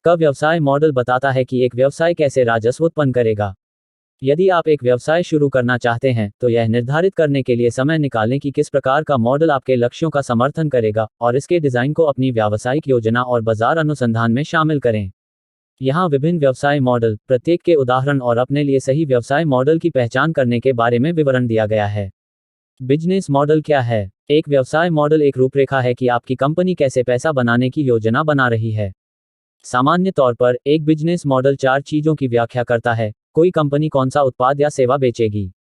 का व्यवसाय मॉडल बताता है कि एक व्यवसाय कैसे राजस्व उत्पन्न करेगा। यदि आप एक व्यवसाय शुरू करना चाहते हैं तो यह निर्धारित करने के लिए समय निकालें कि किस प्रकार का मॉडल आपके लक्ष्यों का समर्थन करेगा और इसके डिजाइन को अपनी व्यावसायिक योजना और बाजार अनुसंधान में शामिल करें। यहाँ विभिन्न व्यवसाय मॉडल, प्रत्येक के उदाहरण और अपने लिए सही व्यवसाय मॉडल की पहचान करने के बारे में विवरण दिया गया है। बिजनेस मॉडल क्या है? एक व्यवसाय मॉडल एक रूपरेखा है कि आपकी कंपनी कैसे पैसा बनाने की योजना बना रही है। सामान्य तौर पर एक बिजनेस मॉडल 4 चीजों की व्याख्या करता है। कोई कंपनी कौन सा उत्पाद या सेवा बेचेगी,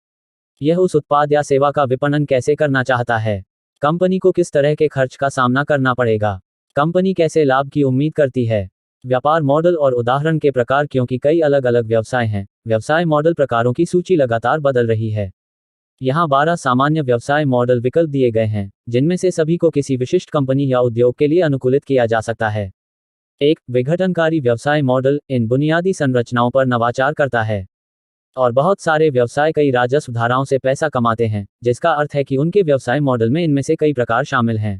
यह उस उत्पाद या सेवा का विपणन कैसे करना चाहता है, कंपनी को किस तरह के खर्च का सामना करना पड़ेगा, कंपनी कैसे लाभ की उम्मीद करती है। व्यापार मॉडल और उदाहरण के प्रकार। क्योंकि कई अलग अलग व्यवसाय हैं, व्यवसाय मॉडल प्रकारों की सूची लगातार बदल रही है। यहाँ 12 सामान्य व्यवसाय मॉडल विकल्प दिए गए हैं, जिनमें से सभी को किसी विशिष्ट कंपनी या उद्योग के लिए अनुकूलित किया जा सकता है। एक विघटनकारी व्यवसाय मॉडल इन बुनियादी संरचनाओं पर नवाचार करता है और बहुत सारे व्यवसाय कई राजस्व धाराओं से पैसा कमाते हैं, जिसका अर्थ है कि उनके व्यवसाय मॉडल में इनमें से कई प्रकार शामिल हैं।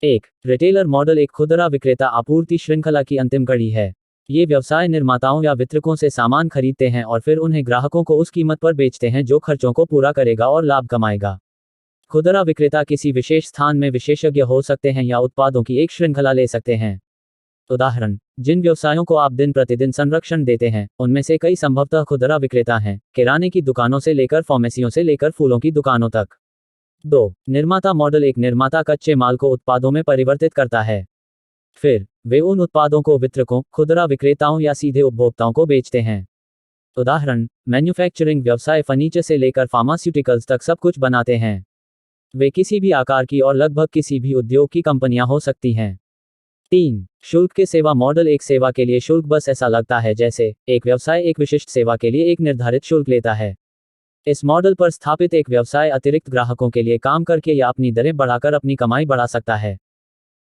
एक रिटेलर मॉडल एक खुदरा विक्रेता आपूर्ति श्रृंखला की अंतिम कड़ी है। ये व्यवसाय निर्माताओं या वितरकों से सामान खरीदते हैं और फिर उन्हें ग्राहकों को उस कीमत पर बेचते हैं जो खर्चों को पूरा करेगा और लाभ कमाएगा। खुदरा विक्रेता किसी विशेष स्थान में विशेषज्ञ हो सकते हैं या उत्पादों की एक श्रृंखला ले सकते हैं। उदाहरण, जिन व्यवसायों को आप दिन प्रतिदिन संरक्षण देते हैं उनमें से कई संभवतः खुदरा विक्रेता हैं, किराने की दुकानों से लेकर फार्मेसियों से लेकर फूलों की दुकानों तक। 2 निर्माता मॉडल एक निर्माता कच्चे माल को उत्पादों में परिवर्तित करता है, फिर वे उन उत्पादों को वितरकों, खुदरा विक्रेताओं या सीधे उपभोक्ताओं को बेचते हैं। उदाहरण, मैन्युफैक्चरिंग व्यवसाय फर्नीचर से लेकर फार्मास्यूटिकल्स तक सब कुछ बनाते हैं। वे किसी भी आकार की और लगभग किसी भी उद्योग की कंपनियां हो सकती हैं। 3 शुल्क के सेवा मॉडल एक सेवा के लिए शुल्क। बस ऐसा लगता है जैसे एक व्यवसाय एक विशिष्ट सेवा के लिए एक निर्धारित शुल्क लेता है। इस मॉडल पर स्थापित एक व्यवसाय अतिरिक्त ग्राहकों के लिए काम करके या अपनी दरें बढ़ाकर अपनी कमाई बढ़ा सकता है।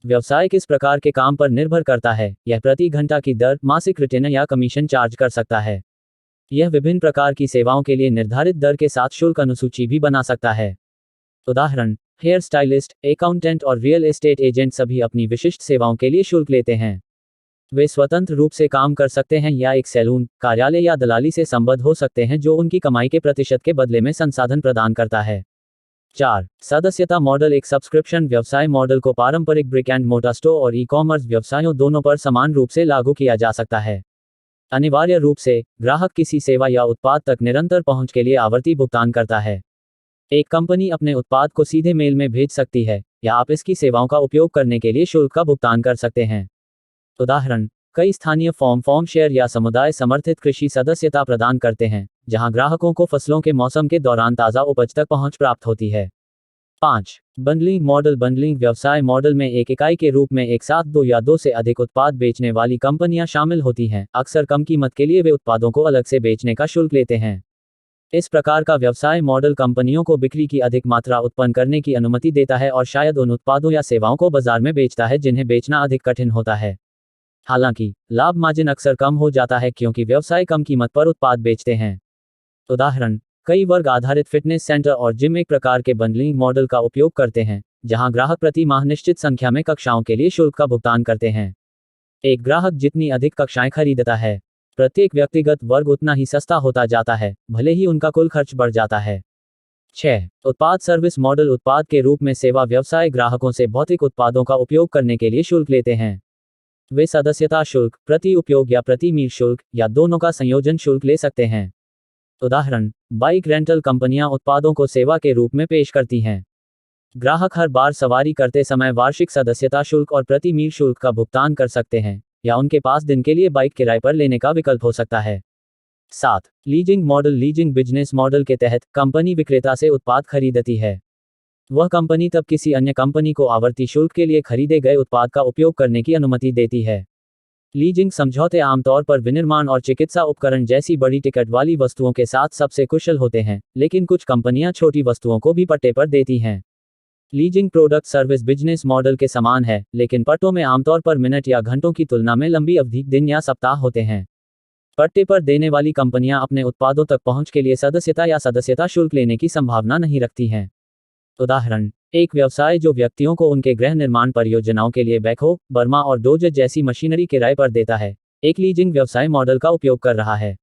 व्यवसाय किस प्रकार के काम पर निर्भर करता है, यह प्रति घंटा की दर, मासिक रिटेन या कमीशन चार्ज कर सकता है। यह विभिन्न प्रकार की सेवाओं के लिए निर्धारित दर के साथ शुल्क अनुसूची भी बना सकता है। उदाहरण, हेयर स्टाइलिस्ट, अकाउंटेंट और रियल एस्टेट एजेंट सभी अपनी विशिष्ट सेवाओं के लिए शुल्क लेते हैं। वे स्वतंत्र रूप से काम कर सकते हैं या एक सैलून, कार्यालय या दलाली से संबद्ध हो सकते हैं जो उनकी कमाई के प्रतिशत के बदले में संसाधन प्रदान करता है। 4 सदस्यता मॉडल एक सब्सक्रिप्शन व्यवसाय मॉडल को पारंपरिक ब्रिक एंड मोर्टर स्टोर और ई-कॉमर्स व्यवसायों दोनों पर समान रूप से लागू किया जा सकता है। अनिवार्य रूप से ग्राहक किसी सेवा या उत्पाद तक निरंतर पहुंच के लिए आवर्ती भुगतान करता है। एक कंपनी अपने उत्पाद को सीधे मेल में भेज सकती है या आप इसकी सेवाओं का उपयोग करने के लिए शुल्क का भुगतान कर सकते हैं। उदाहरण, कई स्थानीय फॉर्म शेयर या समुदाय समर्थित कृषि सदस्यता प्रदान करते हैं, जहां ग्राहकों को फसलों के मौसम के दौरान ताज़ा उपज तक पहुंच प्राप्त होती है। 5 बंडलिंग मॉडल बंडलिंग व्यवसाय मॉडल में एक इकाई के रूप में एक साथ 2 या 2 से अधिक उत्पाद बेचने वाली कंपनियां शामिल होती हैं। अक्सर कम कीमत के लिए वे उत्पादों को अलग से बेचने का शुल्क लेते हैं। इस प्रकार का व्यवसाय मॉडल कंपनियों को बिक्री की अधिक मात्रा उत्पन्न करने की अनुमति देता है और शायद उन उत्पादों या सेवाओं को बाजार में बेचता है जिन्हें बेचना अधिक कठिन होता है। हालांकि लाभ मार्जिन अक्सर कम हो जाता है क्योंकि व्यवसाय कम कीमत पर उत्पाद बेचते हैं। उदाहरण, कई वर्ग आधारित फिटनेस सेंटर और जिम एक प्रकार के बंडलिंग मॉडल का उपयोग करते हैं, जहां ग्राहक प्रति माह निश्चित संख्या में कक्षाओं के लिए शुल्क का भुगतान करते हैं। एक ग्राहक जितनी अधिक कक्षाएं खरीदता है, प्रत्येक व्यक्तिगत वर्ग उतना ही सस्ता होता जाता है, भले ही उनका कुल खर्च बढ़ जाता है। 6 उत्पाद सर्विस मॉडल उत्पाद के रूप में सेवा व्यवसाय ग्राहकों से भौतिक उत्पादों का उपयोग करने के लिए शुल्क लेते हैं। वे सदस्यता शुल्क, प्रति उपयोग या प्रति मील शुल्क या दोनों का संयोजन शुल्क ले सकते हैं। उदाहरण, बाइक रेंटल कंपनियां उत्पादों को सेवा के रूप में पेश करती हैं। ग्राहक हर बार सवारी करते समय वार्षिक सदस्यता शुल्क और प्रति मील शुल्क का भुगतान कर सकते हैं, या उनके पास दिन के लिए बाइक किराए पर लेने का विकल्प हो सकता है। 7 leasing model leasing business model के तहत कंपनी विक्रेता से उत्पाद खरीदती है। वह कंपनी तब किसी अन्य कंपनी को आवर्ती शुल्क के लिए खरीदे गए उत्पाद का उपयोग करने की अनुमति देती है। लीजिंग समझौते आमतौर पर विनिर्माण और चिकित्सा उपकरण जैसी बड़ी टिकट वाली वस्तुओं के साथ सबसे कुशल होते हैं, लेकिन कुछ कंपनियां छोटी वस्तुओं को भी पट्टे पर देती हैं। Leasing product service business model के समान है, लेकिन पट्टों में आमतौर पर मिनट या घंटों की तुलना में लंबी अवधि, दिन या सप्ताह होते हैं। पट्टे पर देने वाली कंपनियां अपने उत्पादों तक पहुंच के लिए सदस्यता या सदस्यता शुल्क लेने की संभावना नहीं रखती हैं। उदाहरण, एक व्यवसाय जो व्यक्तियों को उनके गृह निर्माण परियोजनाओं के लिए बैकहो, बर्मा और डोजर जैसी मशीनरी किराए पर देता है, एक लीजिंग व्यवसाय मॉडल का उपयोग कर रहा है।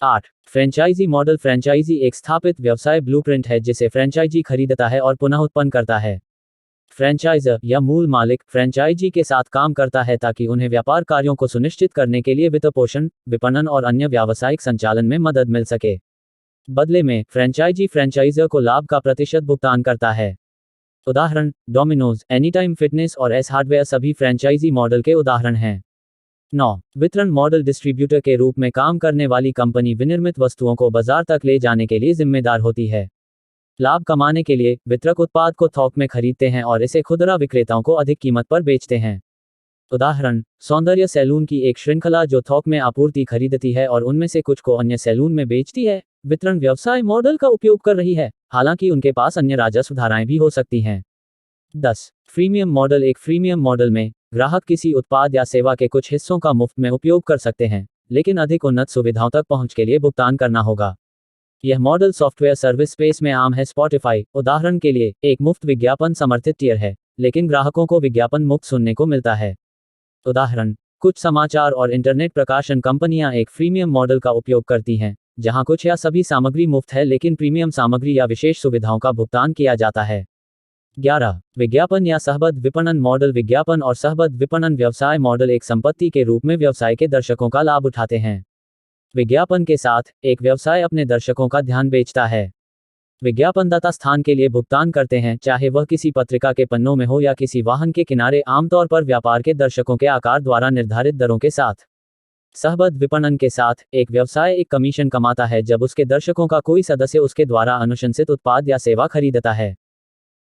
8. Franchise model. फ्रेंचाइजी एक स्थापित व्यवसाय ब्लूप्रिंट है जिसे फ्रेंचाइजी खरीदता है और पुनः उत्पन्न करता है। फ्रेंचाइजर या मूल मालिक फ्रेंचाइजी के साथ काम करता है ताकि उन्हें व्यापार कार्यों को सुनिश्चित करने के लिए वित्तपोषण, विपणन और अन्य व्यावसायिक संचालन में मदद मिल सके। बदले में फ्रेंचाइजी फ्रेंचाइजर को लाभ का प्रतिशत भुगतान करता है। उदाहरण, डोमिनोज, एनीटाइम फिटनेस और एस हार्डवेयर सभी फ्रेंचाइजी मॉडल के उदाहरण हैं। 9. वितरण मॉडल। डिस्ट्रीब्यूटर के रूप में काम करने वाली कंपनी विनिर्मित वस्तुओं को बाजार तक ले जाने के लिए जिम्मेदार होती है। लाभ कमाने के लिए वितरक उत्पाद को थोक में खरीदते हैं और इसे खुदरा विक्रेताओं को अधिक कीमत पर बेचते हैं। उदाहरण, सौंदर्य सैलून की एक श्रृंखला जो थोक में आपूर्ति खरीदती है और उनमें से कुछ को अन्य सैलून में बेचती है, वितरण व्यवसाय मॉडल का उपयोग कर रही है, हालांकि उनके पास अन्य राजस्व धाराएं भी हो सकती हैं। 10. Freemium model. एक फ्रीमियम मॉडल में ग्राहक किसी उत्पाद या सेवा के कुछ हिस्सों का मुफ्त में उपयोग कर सकते हैं, लेकिन अधिक उन्नत सुविधाओं तक पहुंच के लिए भुगतान करना होगा। यह मॉडल सॉफ्टवेयर सर्विस स्पेस में आम है। स्पॉटिफाई, उदाहरण के लिए, एक मुफ्त विज्ञापन समर्थित टियर है, लेकिन ग्राहकों को विज्ञापन मुक्त सुनने को मिलता है। उदाहरण, कुछ समाचार और इंटरनेट प्रकाशन कंपनियां एक फ्रीमियम मॉडल का उपयोग करती हैं, जहां कुछ या सभी सामग्री मुफ्त है लेकिन प्रीमियम सामग्री या विशेष सुविधाओं का भुगतान किया जाता है। 11. विज्ञापन या सहबद्ध विपणन मॉडल। विज्ञापन और सहबद्ध विपणन व्यवसाय मॉडल एक संपत्ति के रूप में व्यवसाय के दर्शकों का लाभ उठाते हैं। विज्ञापन के साथ एक व्यवसाय अपने दर्शकों का ध्यान बेचता है। विज्ञापनदाता स्थान के लिए भुगतान करते हैं, चाहे वह किसी पत्रिका के पन्नों में हो या किसी वाहन के किनारे, आमतौर पर व्यापार के दर्शकों के आकार द्वारा निर्धारित दरों के साथ। सहबद्ध विपणन के साथ एक व्यवसाय एक कमीशन कमाता है जब उसके दर्शकों का कोई सदस्य उसके द्वारा अनुशंसित उत्पाद या सेवा खरीदता है।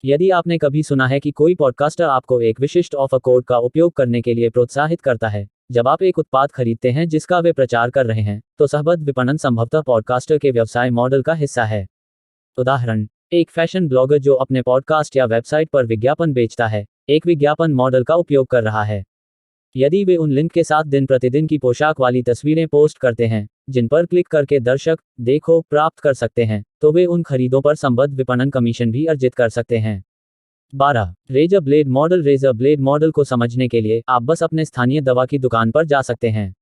यदि आपने कभी सुना है कि कोई पॉडकास्टर आपको एक विशिष्ट ऑफर कोड का उपयोग करने के लिए प्रोत्साहित करता है जब आप एक उत्पाद खरीदते हैं जिसका वे प्रचार कर रहे हैं, तो सहबद्ध विपणन संभवतः पॉडकास्टर के व्यवसाय मॉडल का हिस्सा है। उदाहरण, एक फैशन ब्लॉगर जो अपने पॉडकास्ट या वेबसाइट पर विज्ञापन बेचता है, एक विज्ञापन मॉडल का उपयोग कर रहा है। यदि वे उन लिंक के साथ दिन प्रतिदिन की पोशाक वाली तस्वीरें पोस्ट करते हैं जिन पर क्लिक करके दर्शक देखो प्राप्त कर सकते हैं, तो वे उन खरीदों पर संबद्ध विपणन कमीशन भी अर्जित कर सकते हैं। 12. Razor blade model. Razor blade model को समझने के लिए आप बस अपने स्थानीय दवा की दुकान पर जा सकते हैं।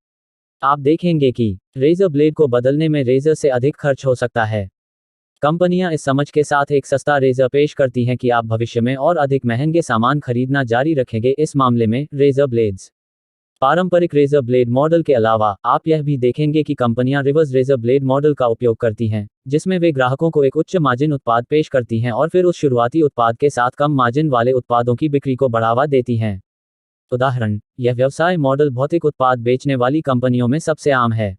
आप देखेंगे कि रेजर ब्लेड को बदलने में रेजर से अधिक खर्च हो सकता है। कंपनियां इस समझ के साथ एक सस्ता रेजर पेश करती हैं कि आप भविष्य में और अधिक महंगे सामान खरीदना जारी रखेंगे। इस मामले में रेजर ब्लेड्स पारंपरिक रेजर ब्लेड मॉडल के अलावा आप यह भी देखेंगे कि कंपनियां रिवर्स रेजर ब्लेड मॉडल का उपयोग करती हैं, जिसमें वे ग्राहकों को एक उच्च मार्जिन उत्पाद पेश करती हैं और फिर उस शुरुआती उत्पाद के साथ कम मार्जिन वाले उत्पादों की बिक्री को बढ़ावा देती हैं। उदाहरण, यह व्यवसाय मॉडल भौतिक उत्पाद बेचने वाली कंपनियों में सबसे आम है।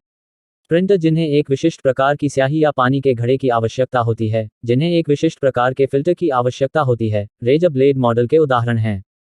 प्रिंटर जिन्हें एक विशिष्ट प्रकार की स्याही या पानी के घड़े की आवश्यकता होती है, जिन्हें एक विशिष्ट प्रकार के फिल्टर की आवश्यकता होती है, रेजर ब्लेड मॉडल के उदाहरण हैं।